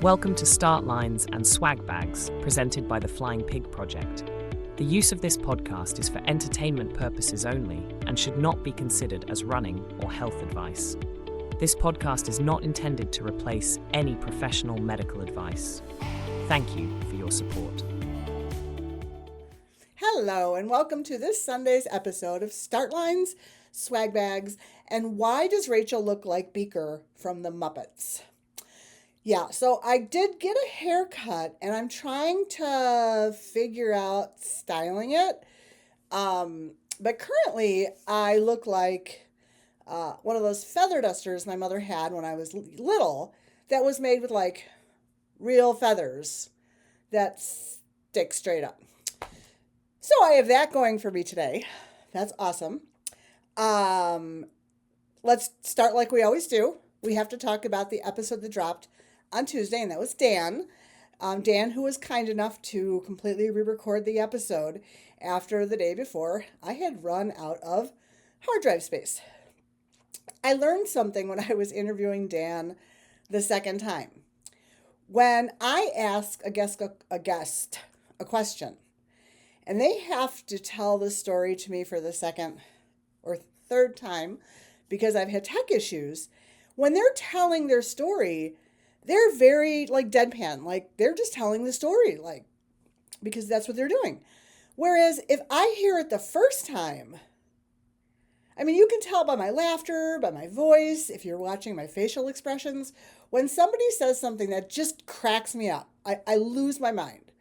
Welcome to Start Lines and Swag Bags, presented by the Flying Pig Project. The use of this podcast is for entertainment purposes only and should not be considered as running or health advice. This podcast is not intended to replace any professional medical advice. Thank you for your support. Hello, and welcome to this Sunday's episode of Start Lines, Swag Bags, and Why Does Rachel Look Like Beaker from the Muppets? Yeah, so I did get a haircut, and I'm trying to figure out styling it. But currently, I look like one of those feather dusters my mother had when I was little that was made with like real feathers that stick straight up. So I have that going for me today. That's awesome. Let's start like we always do. We have to talk about the episode that dropped on Tuesday, and that was Dan. Dan, who was kind enough to completely re-record the episode after the day before I had run out of hard drive space. I learned something when I was interviewing Dan the second time. When I ask a guest a question, and they have to tell the story to me for the second or third time because I've had tech issues, when they're telling their story, they're very like deadpan, like they're just telling the story, like, because that's what they're doing. Whereas if I hear it the first time, I mean, you can tell by my laughter, by my voice, if you're watching my facial expressions, when somebody says something that just cracks me up, I lose my mind.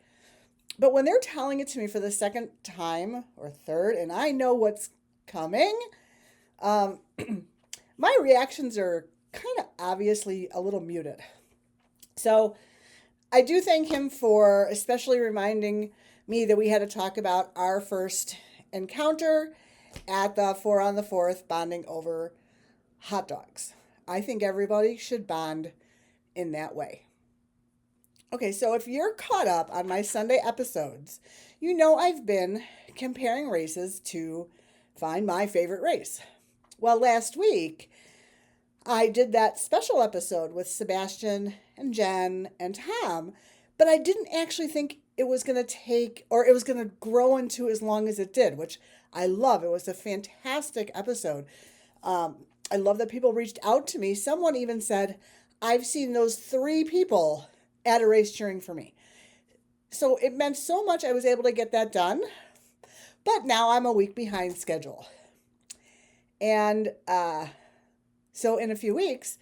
But when they're telling it to me for the second time or third, and I know what's coming, my reactions are kind of obviously a little muted. So I do thank him for especially reminding me that we had to talk about our first encounter at the 4 on the 4th bonding over hot dogs. I think everybody should bond in that way. Okay, so if you're caught up on my Sunday episodes, you know I've been comparing races to find my favorite race. Well, last week, I did that special episode with Sebastian and Jen and Tom, but I didn't actually think it was going to take, or it was going to grow into as long as it did, which I love. It was a fantastic episode. I love that people reached out to me. Someone even said, I've seen those 3 people at a race cheering for me. So it meant so much I was able to get that done, but now I'm a week behind schedule. And, so in a few weeks,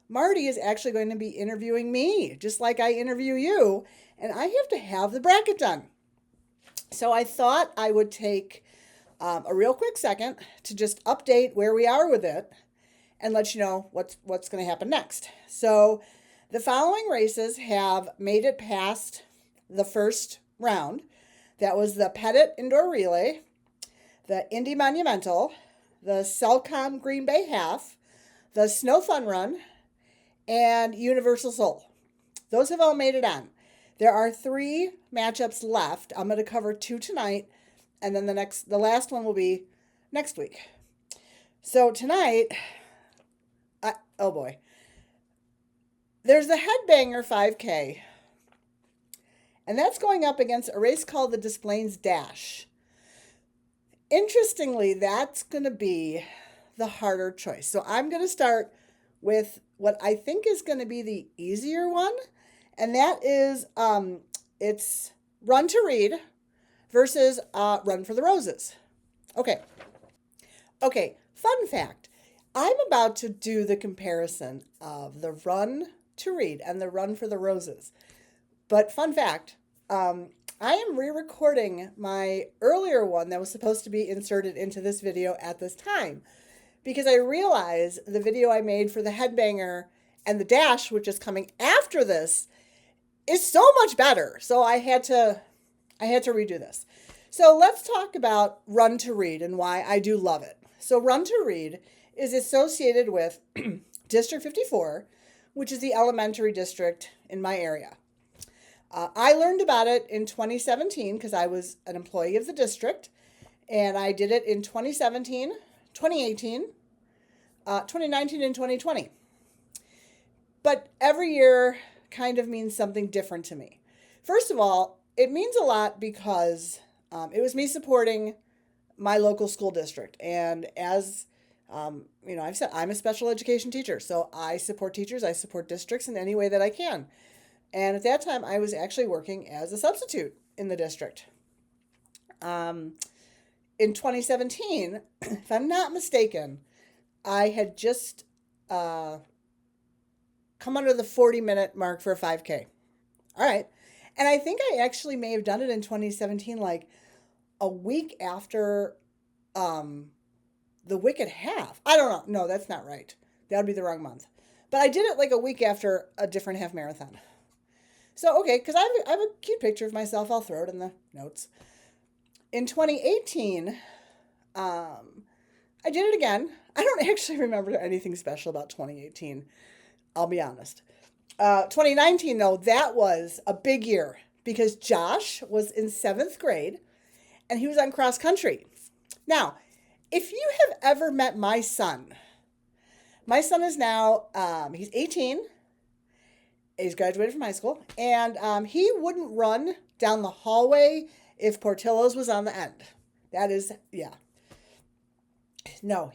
Marty is actually going to be interviewing me, just like I interview you, and I have to have the bracket done. So I thought I would take a real quick second to just update where we are with it and let you know what's going to happen next. So the following races have made it past the first round. That was the Pettit Indoor Relay, the Indy Monumental, the Cellcom Green Bay Half, the Snow Fun Run, and Universal Soul. Those have all made it on. There are 3 matchups left. I'm going to cover 2 tonight, and then the last one will be next week. So tonight, oh boy, there's the Headbanger 5K, and that's going up against a race called the Des Plaines Dash. Interestingly, that's going to be the harder choice. So I'm going to start with what I think is going to be the easier one, and that is it's Run to Read versus Run for the Roses. Okay, fun fact. I'm about to do the comparison of the Run to Read and the Run for the Roses. But fun fact, I am re-recording my earlier one that was supposed to be inserted into this video at this time, because I realized the video I made for the Headbanger and the Dash, which is coming after this, is so much better. So I had to redo this. So let's talk about Run to Read and why I do love it. So Run to Read is associated with District 54, which is the elementary district in my area. I learned about it in 2017 because I was an employee of the district, and I did it in 2017, 2018, 2019, and 2020. But every year kind of means something different to me. First of all, it means a lot because it was me supporting my local school district. And as I've said, I'm a special education teacher. So I support teachers, I support districts in any way that I can. And at that time, I was actually working as a substitute in the district. In 2017, if I'm not mistaken, I had just come under the 40-minute mark for a 5K. All right. And I think I actually may have done it in 2017, like a week after the Wicked Half. I don't know. No, that's not right. That would be the wrong month. But I did it like a week after a different half marathon. So, okay, because I have a cute picture of myself. I'll throw it in the notes. In 2018, I did it again. I don't actually remember anything special about 2018. I'll be honest. 2019, though, that was a big year because Josh was in 7th grade and he was on cross country. Now, if you have ever met my son is now, he's 18. He's graduated from high school, and he wouldn't run down the hallway if Portillo's was on the end. That is, yeah. No.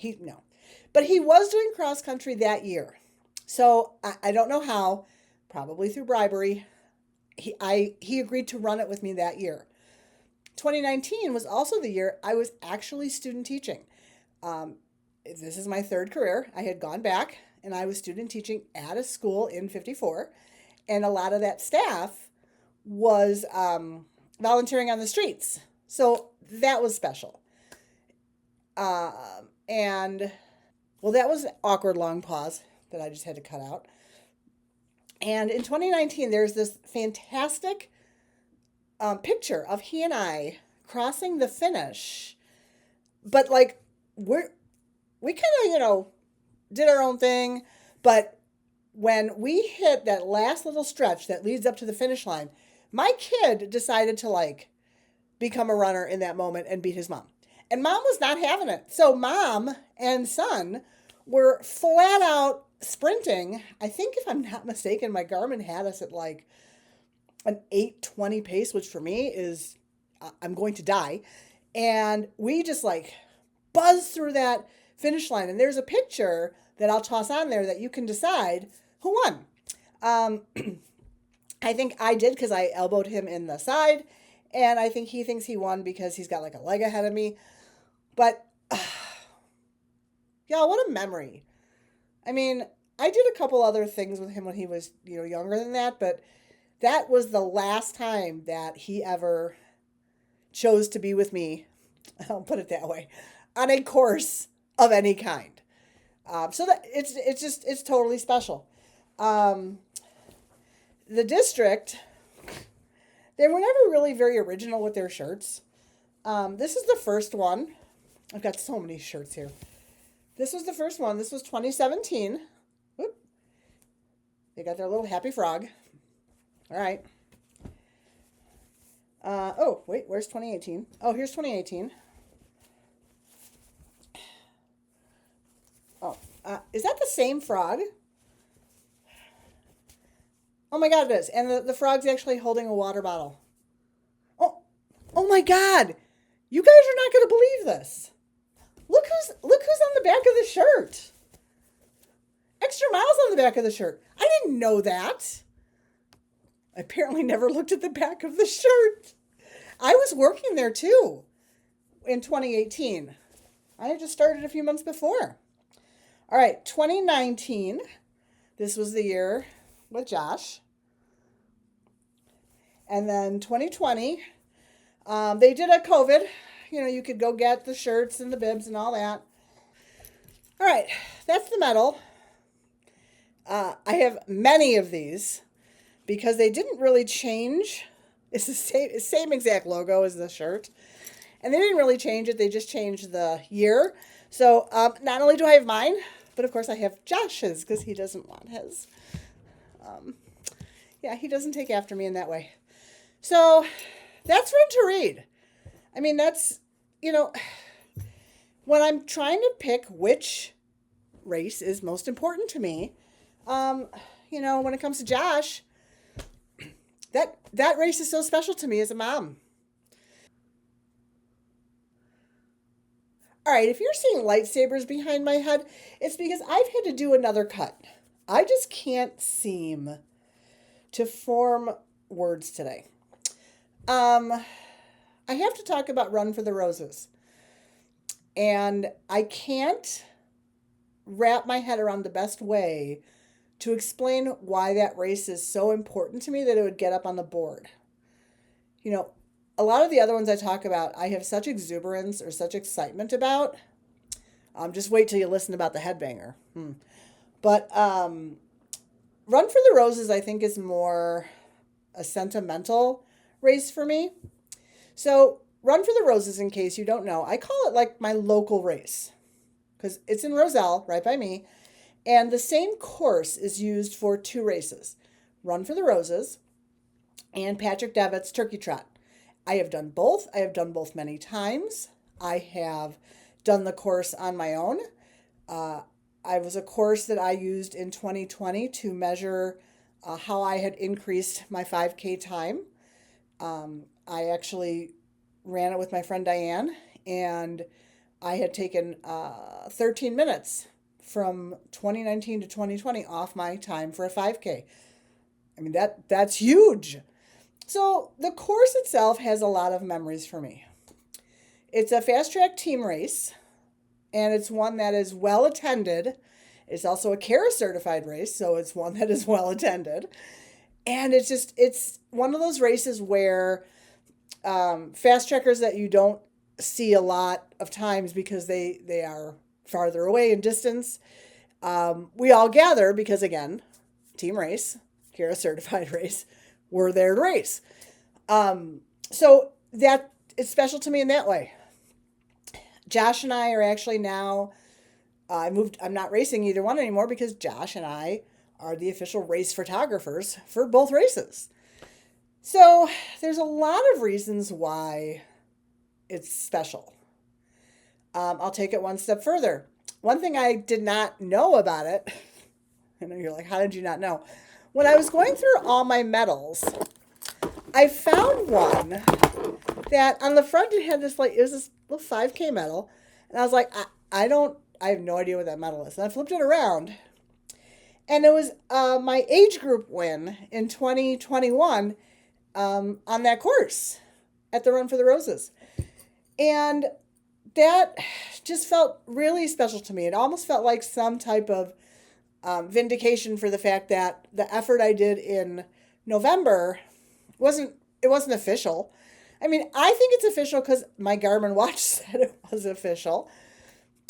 But he was doing cross country that year. So I don't know how, probably through bribery, he agreed to run it with me that year. 2019 was also the year I was actually student teaching. This is my 3rd career. I had gone back and I was student teaching at a school in 54. And a lot of that staff was volunteering on the streets. So that was special. That was an awkward long pause that I just had to cut out. And in 2019, there's this fantastic picture of he and I crossing the finish. But like, we kind of, did our own thing. But when we hit that last little stretch that leads up to the finish line, my kid decided to like become a runner in that moment and beat his mom. And mom was not having it. So mom and son were flat out sprinting. I think if I'm not mistaken, my Garmin had us at like an 8:20 pace, which for me is, I'm going to die. And we just like buzzed through that finish line. And there's a picture that I'll toss on there that you can decide who won. I think I did because I elbowed him in the side. And I think he thinks he won because he's got like a leg ahead of me. But, yeah, what a memory. I mean, I did a couple other things with him when he was, younger than that. But that was the last time that he ever chose to be with me, I'll put it that way, on a course of any kind. So that it's totally special. The district, they were never really very original with their shirts. This is the first one. I've got so many shirts here. This was the first one. This was 2017. Whoop. They got their little happy frog. All right. Oh, wait, where's 2018? Oh, here's 2018. Oh, is that the same frog? Oh my God, it is. And the frog's actually holding a water bottle. Oh my God. You guys are not going to believe this. Look who's on the back of the shirt. Extra miles on the back of the shirt. I didn't know that. I apparently never looked at the back of the shirt. I was working there too in 2018. I had just started a few months before. All right, 2019. This was the year with Josh. And then 2020, they did a COVID. You could go get the shirts and the bibs and all that. All right, that's the medal. I have many of these because they didn't really change. It's the same exact logo as the shirt. And they didn't really change it. They just changed the year. So not only do I have mine, but of course I have Josh's because he doesn't want his. He doesn't take after me in that way. So that's Run to Read. I mean, that's, when I'm trying to pick which race is most important to me, when it comes to Josh, That race is so special to me as a mom. All right, if you're seeing lightsabers behind my head, it's because I've had to do another cut. I just can't seem to form words today. Um, I have to talk about Run for the Roses. And I can't wrap my head around the best way to explain why that race is so important to me that it would get up on the board. You know, a lot of the other ones I talk about, I have such exuberance or such excitement about. Just wait till you listen about the Headbanger. But Run for the Roses, I think, is more a sentimental race for me. So, Run for the Roses, in case you don't know, I call it like my local race because it's in Roselle, right by me. And the same course is used for two races, Run for the Roses and Patrick Devitt's Turkey Trot. I have done both. I have done both many times. I have done the course on my own. I was a course that I used in 2020 to measure how I had increased my 5K time. I actually ran it with my friend Diane, and I had taken 13 minutes from 2019 to 2020 off my time for a 5K. I mean, that's huge. So the course itself has a lot of memories for me. It's a fast track team race, and it's one that is well attended. It's also a CARA certified race, so it's one that is well attended. And it's one of those races where fast trackers that you don't see a lot of times because they are farther away in distance. We all gather because, again, team race, CARA certified race, we're there to race. So that it's special to me in that way. Josh and I are actually now, I'm not racing either one anymore because Josh and I are the official race photographers for both races. So there's a lot of reasons why it's special. I'll take it one step further. One thing I did not know about it, I know you're like, how did you not know? When I was going through all my medals, I found one that on the front it had this it was this little 5K medal. And I was like, I have no idea what that medal is. And I flipped it around. And it was my age group win in 2021 on that course at the Run for the Roses. And that just felt really special to me. It almost felt like some type of vindication for the fact that the effort I did in November wasn't official. I mean, I think it's official because my Garmin watch said it was official,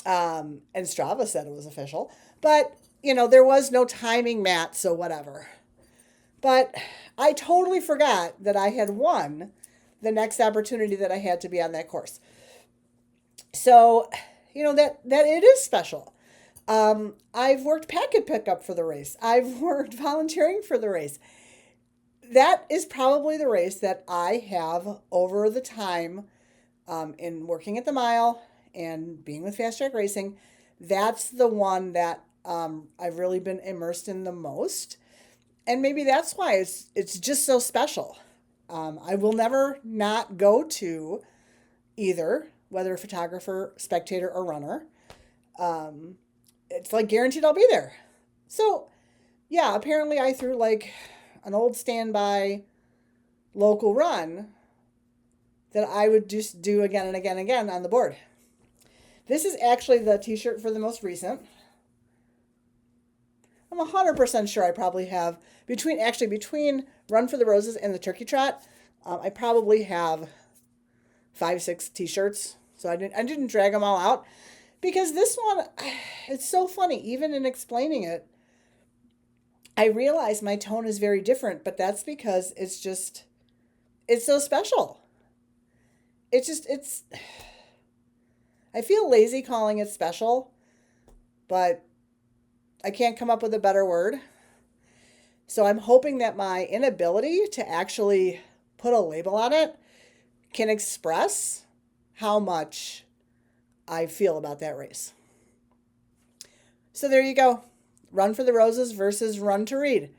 and Strava said it was official. But there was no timing match, so whatever. But I totally forgot that I had won the next opportunity that I had to be on that course. So, that it is special. I've worked packet pickup for the race. I've worked volunteering for the race. That is probably the race that I have over the time in working at the mile and being with Fast Track Racing. That's the one that I've really been immersed in the most. And maybe that's why it's just so special. I will never not go to either, whether a photographer, spectator, or runner. It's like guaranteed I'll be there. So, yeah, apparently I threw like an old standby local run that I would just do again and again and again on the board. This is actually the t-shirt for the most recent. I'm 100% sure I probably have, between Run for the Roses and the Turkey Trot, I probably have 5-6 t-shirts. So I didn't drag them all out because this one, it's so funny. Even in explaining it, I realize my tone is very different, but that's because it's so special. I feel lazy calling it special, but I can't come up with a better word. So I'm hoping that my inability to actually put a label on it can express how much I feel about that race. So there you go. Run for the Roses versus Run to Read.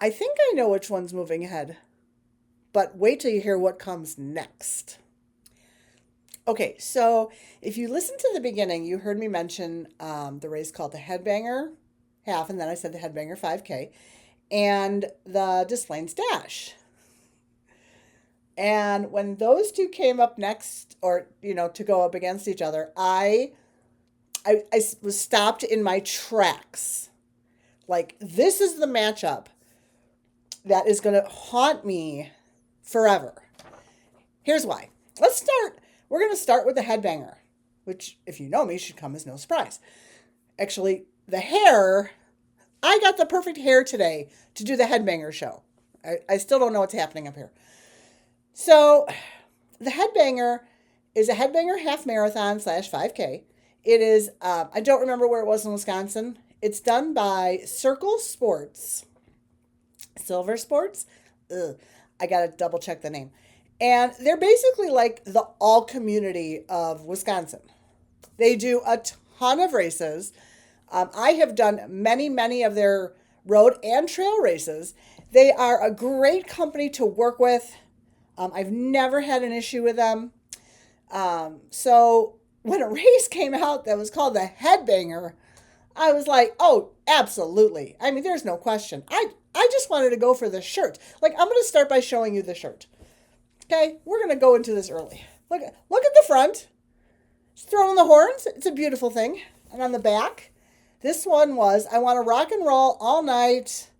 I think I know which one's moving ahead, but wait till you hear what comes next. Okay, so if you listen to the beginning, you heard me mention the race called the Headbanger half, and then I said the Headbanger 5K, and the Des Plaines Dash. And when those two came up next, or, to go up against each other, I was stopped in my tracks. Like, this is the matchup that is going to haunt me forever. Here's why. We're going to start with the Headbanger, which, if you know me, should come as no surprise. Actually, the hair, I got the perfect hair today to do the Headbanger show. I still don't know what's happening up here. So, the Headbanger is a Headbanger half marathon / 5K. It is, I don't remember where it was in Wisconsin. It's done by Circle Sports. Silver Sports? Ugh, I got to double check the name. And they're basically like the all community of Wisconsin. They do a ton of races. I have done many, many of their road and trail races. They are a great company to work with. I've never had an issue with them. So when a race came out that was called the Headbanger, I was like, oh, absolutely. I mean, there's no question. I just wanted to go for the shirt. Like, I'm going to start by showing you the shirt. Okay, we're going to go into this early. Look at the front. It's throwing the horns. It's a beautiful thing. And on the back, this one was, I want to rock and roll all night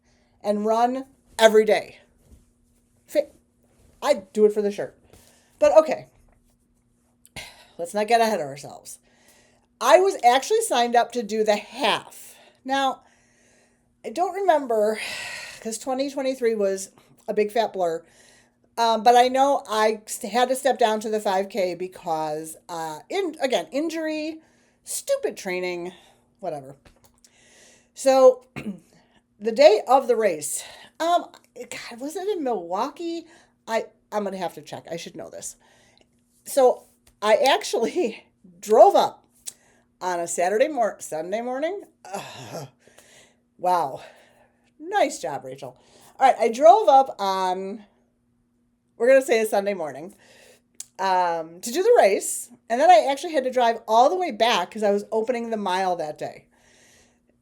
and run every day. I'd do it for the shirt. But okay, let's not get ahead of ourselves. I was actually signed up to do the half. Now, I don't remember, because 2023 was a big fat blur. But I know I had to step down to the 5K because, injury, stupid training, whatever. So, the day of the race, God, was it in Milwaukee? I'm going to have to check. I should know this. So, I actually drove up on a Sunday morning. Wow. Nice job, Rachel. All right, I drove up on, we're going to say a Sunday morning, to do the race. And then I actually had to drive all the way back because I was opening the mile that day.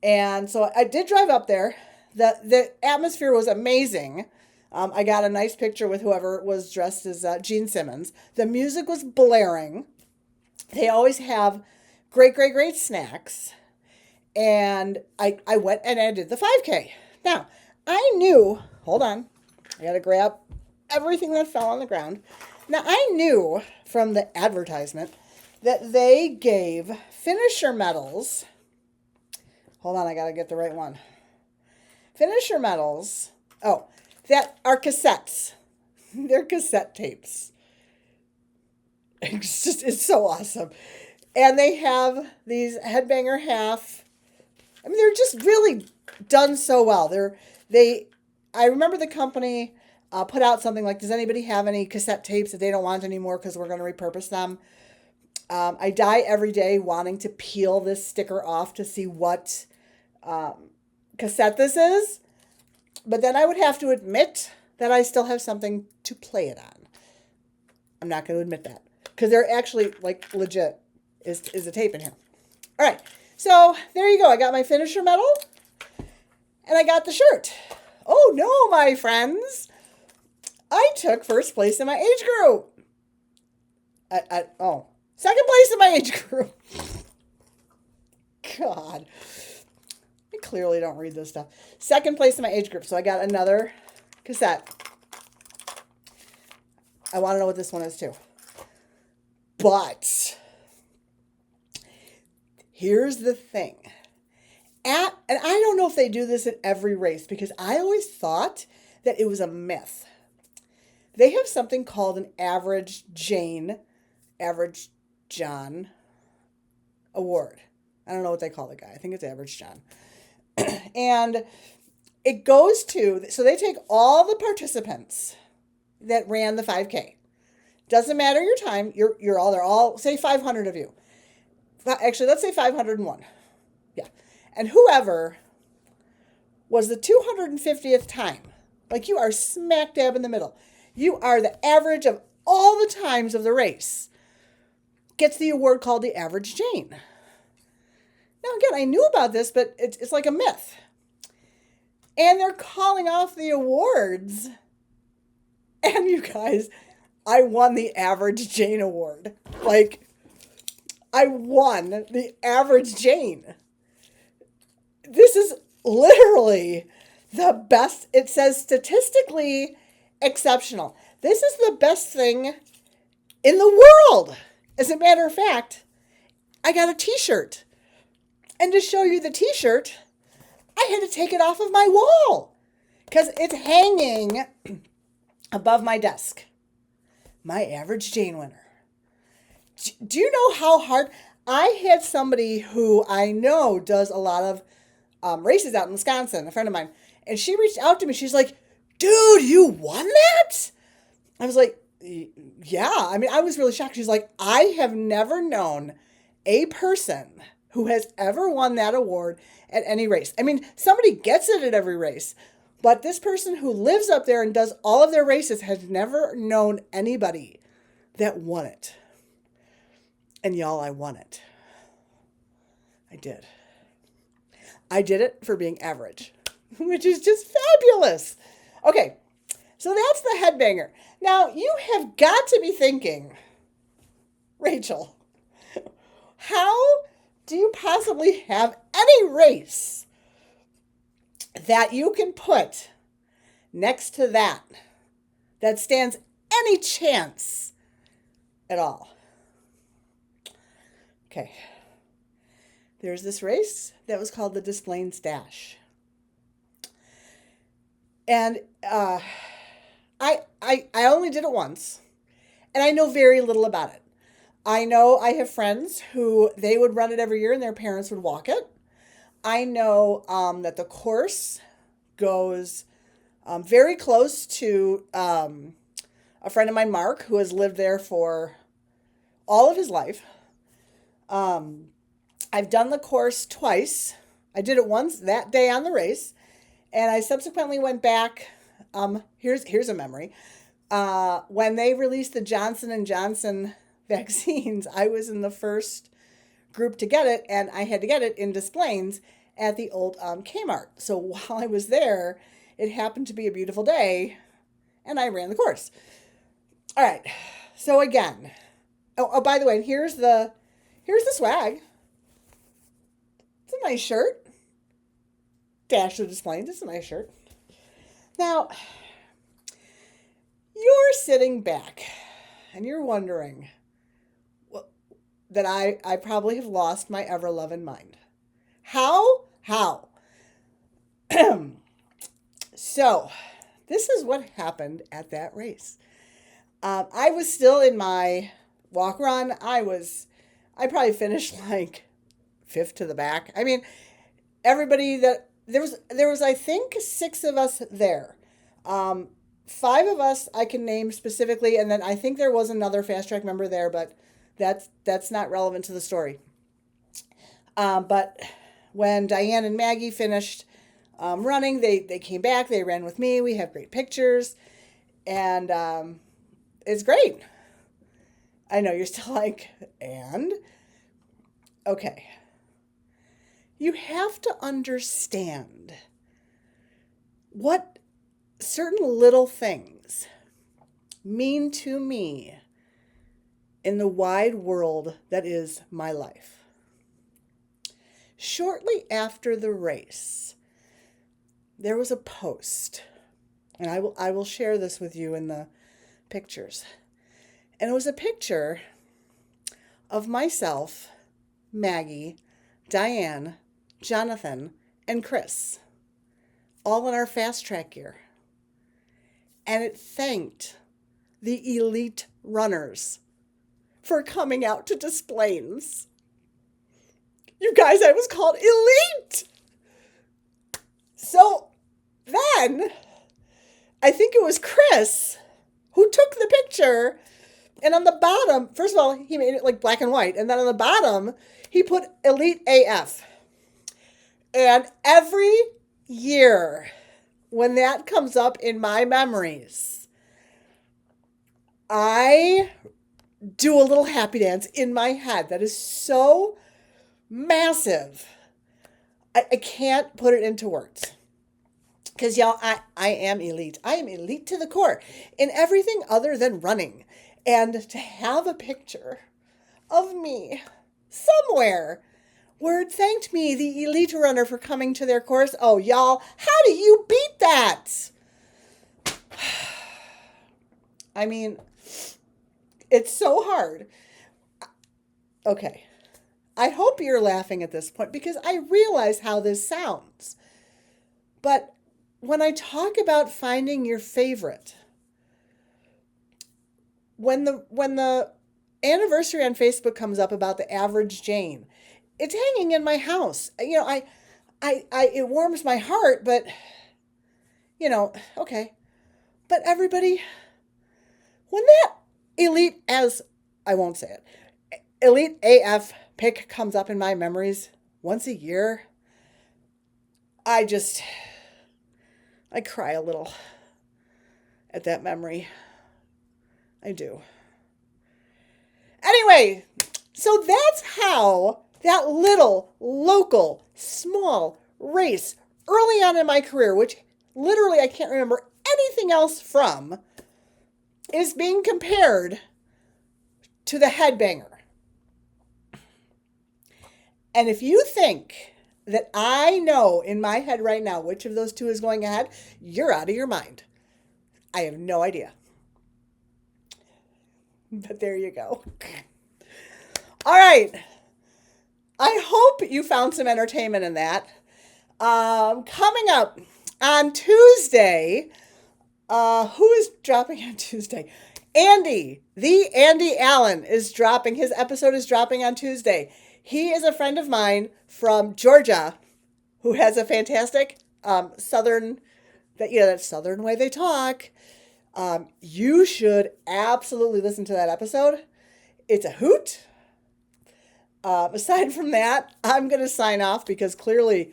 And so I did drive up there. The atmosphere was amazing. I got a nice picture with whoever was dressed as Gene Simmons. The music was blaring. They always have great, great, great snacks. And I went and I did the 5K. Now, I knew, hold on, I got to grab everything that fell on the ground. Now, I knew from the advertisement that they gave finisher medals. Hold on, I got to get the right one. Finisher medals. Oh, that are cassettes. They're cassette tapes. It's so awesome. And they have these Headbanger half. I mean, they're just really done so well. I remember the company put out something like, does anybody have any cassette tapes that they don't want anymore because we're going to repurpose them? I die every day wanting to peel this sticker off to see what cassette this is. But then I would have to admit that I still have something to play it on. I'm not going to admit that because they're actually like legit is a tape in here. All right. So there you go. I got my finisher medal and I got the shirt. Oh no, my friends. I took first place in my age group. Second place in my age group. God. I clearly don't read this stuff. Second place in my age group. So I got another cassette. I want to know what this one is too. But here's the thing. And I don't know if they do this at every race because I always thought that it was a myth. They have something called an Average John award. I don't know what they call the guy. I think it's Average John. And it goes to, so they take all the participants that ran the 5K. Doesn't matter your time. They're all, say 500 of you. Actually, let's say 501. Yeah. And whoever was the 250th time Like you are smack dab in the middle. You are the average of all the times of the race. Gets the award called the average Jane. Now again, I knew about this, but it's like a myth. And they're calling off the awards. And you guys, I won the average Jane award. Like, I won the average Jane. This is literally the best. It says statistically exceptional. This is the best thing in the world. As a matter of fact, I got a t-shirt. And to show you the t-shirt, I had to take it off of my wall because it's hanging above my desk. My average Jane winner. Do you know how hard? I had somebody who I know does a lot of races out in Wisconsin, a friend of mine, and she reached out to me. She's like, dude, you won that? I was like, yeah. I mean, I was really shocked. She's like, I have never known a person who has ever won that award at any race. I mean, somebody gets it at every race, but this person who lives up there and does all of their races has never known anybody that won it. And y'all, I won it. I did. I did it for being average, which is just fabulous. Okay, so that's the Headbanger. Now, you have got to be thinking, Rachel, how do you possibly have any race that you can put next to that stands any chance at all? Okay. There's this race that was called the Des Plaines Dash. And I only did it once, and I know very little about it. I know I have friends who they would run it every year and their parents would walk it. I know that the course goes very close to a friend of mine, Mark, who has lived there for all of his life. I've done the course twice. I did it once that day on the race, and I subsequently went back. Here's a memory. When they released the Johnson & Johnson vaccines, I was in the first group to get it, and I had to get it in Des Plaines at the old Kmart. So while I was there, it happened to be a beautiful day, and I ran the course. All right. So again, by the way, here's the swag. It's a nice shirt. Dash of Des Plaines. It's a nice shirt. Now, you're sitting back and you're wondering that I probably have lost my ever-loving mind. How? So, this is what happened at that race. I was still in my walk run. I probably finished like fifth to the back. I mean, everybody there was I think 6 of us there. 5 of us I can name specifically, and then I think there was another fast track member there, but that's not relevant to the story. But when Diane and Maggie finished running, they came back. They ran with me. We have great pictures, and it's great. I know you're still like, and? Okay. You have to understand what certain little things mean to me in the wide world that is my life. Shortly after the race, there was a post, and I will share this with you in the pictures. And it was a picture of myself, Maggie, Diane, Jonathan, and Chris, all in our fast track gear. And it thanked the elite runners for coming out to Des Plaines. You guys, I was called elite. So then, I think it was Chris who took the picture, and on the bottom, first of all, he made it like black and white, and then on the bottom, he put Elite AF. And every year when that comes up in my memories, I do a little happy dance in my head that is so massive. I can't put it into words. Because, y'all, I am elite. I am elite to the core in everything other than running. And to have a picture of me somewhere where it thanked me, the elite runner, for coming to their course. Oh, y'all, how do you beat that? I mean, it's so hard. Okay. I hope you're laughing at this point because I realize how this sounds. But when I talk about finding your favorite, when the anniversary on Facebook comes up about the average Jane, it's hanging in my house. You know, I it warms my heart, but okay. But everybody, when that elite, as I won't say it, elite AF pick comes up in my memories once a year, I cry a little at that memory. I do. Anyway, so that's how that little local small race early on in my career, which literally I can't remember anything else from, is being compared to the Headbanger. And if you think that I know in my head right now which of those two is going ahead, you're out of your mind. I have no idea. But there you go. All right. I hope you found some entertainment in that. Coming up on Tuesday, who is dropping on Tuesday? The Andy Allen is dropping. His episode is dropping on Tuesday. He is a friend of mine from Georgia who has a fantastic southern, that southern way they talk. You should absolutely listen to that episode. It's a hoot. Aside from that, I'm going to sign off because clearly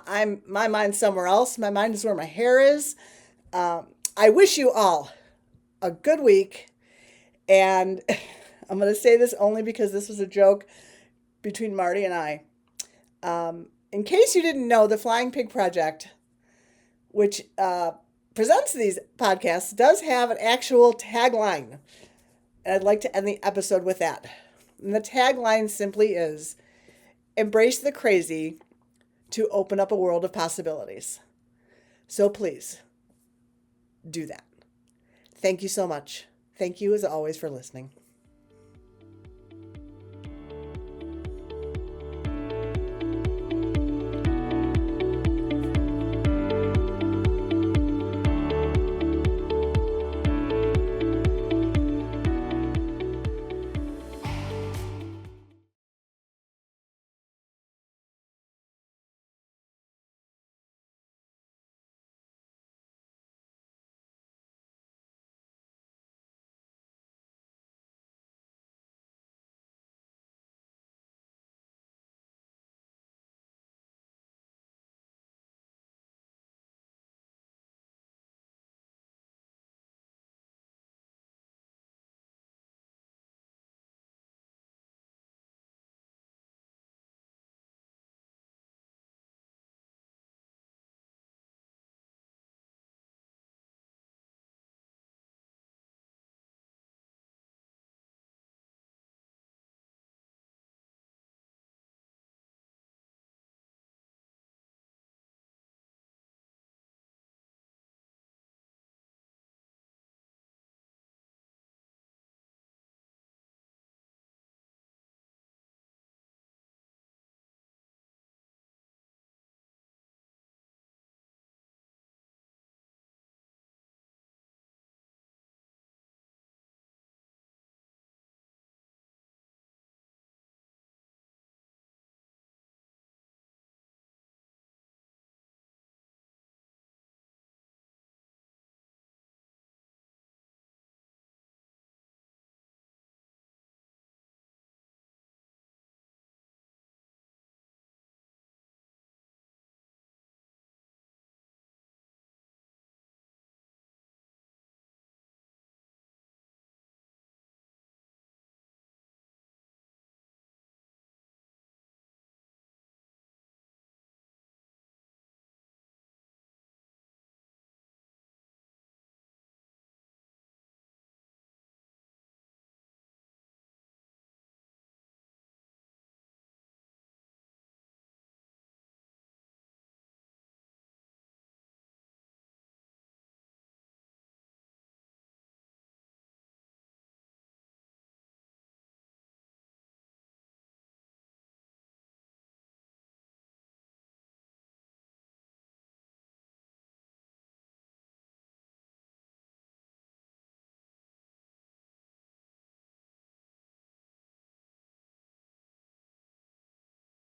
my mind's somewhere else. My mind is where my hair is. I wish you all a good week. And I'm going to say this only because this was a joke between Marty and I. In case you didn't know, the Flying Pig Project, which presents these podcasts, does have an actual tagline. And I'd like to end the episode with that. And the tagline simply is, embrace the crazy to open up a world of possibilities. So please, do that. Thank you so much. Thank you as always for listening.